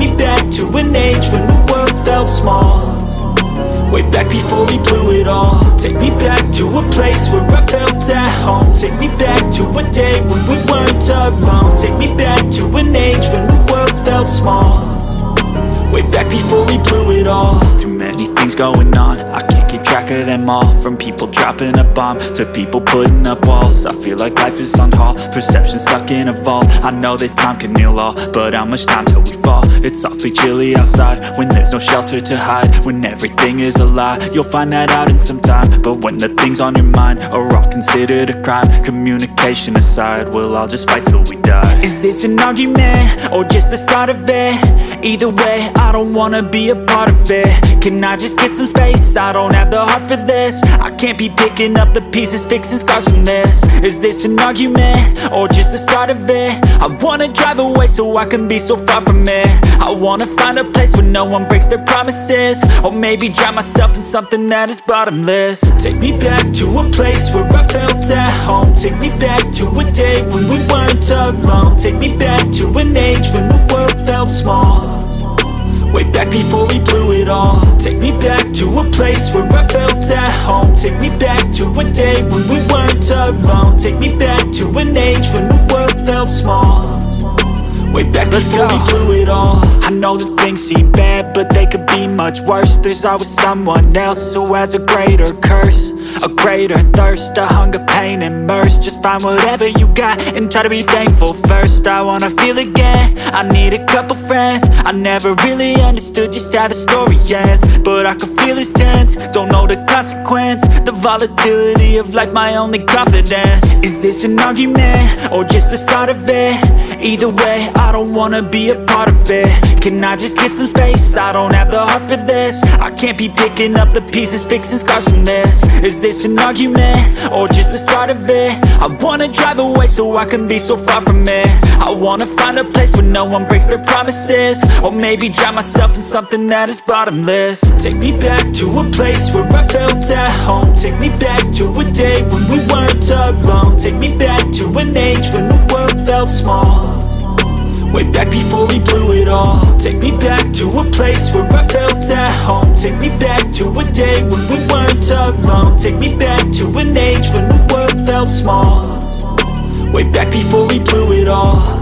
me back to an age when the world felt small. Way back before we blew it all. Take me back to a place where I felt at home. Take me back to a day when we weren't alone. Take me back to an age when the world felt small. Way back before we blew it all. Too many things going on, I can't keep track of them all. From people dropping a bomb to people putting up walls. I feel like life is on hold, perception stuck in a vault. I know that time can heal all, but how much time till we fall? It's awfully chilly outside when there's no shelter to hide. When everything is a lie, you'll find that out in some time. But when the things on your mind are all considered a crime, communication aside, we'll all just fight till we die. Is this an argument or just the start of it? Either way, I don't wanna be a part of it. Can I just get some space? I don't have the heart for this. I can't be picking up the pieces, fixing scars from this. Is this an argument or just the start of it? I wanna drive away so I can be so far from it. I wanna find a place where no one breaks their promises. Or maybe drown myself in something that is bottomless. Take me back to a place where I felt at home. Take me back to a day when we weren't alone. Take me back to an age when the world felt small. Way back before we blew it all. Take me back to a place where I felt at home. Take me back to a day when we weren't alone. Take me back to an age when the world felt small. Way back before we blew it all. I know that things seem bad, but they could be much worse. There's always someone else who has a greater curse, a greater thirst, a hunger, pain, and mercy. Just find whatever you got and try to be thankful first. I wanna feel again, I need a couple friends. I never really understood just how the story ends, but I can feel it's tense, don't know the consequence. The volatility of life, my only confidence. Is this an argument or just the start of it? Either way, I don't wanna be a part of it. Can I just get some space? I don't have the heart for this. I can't be picking up the pieces, fixing scars from this. Is this an argument or just the start of it? I wanna drive away so I can be so far from it. I wanna find a place where no one breaks their promises. Or maybe drown myself in something that is bottomless. Take me back to a place where I felt at home. Take me back to a day when we weren't alone. Take me back to an age when the world felt small. Way back before we blew it all. Take me back to a place where I felt at home. Take me back to a day when we weren't alone. Take me back to an age when the world felt small. Way back before we blew it all.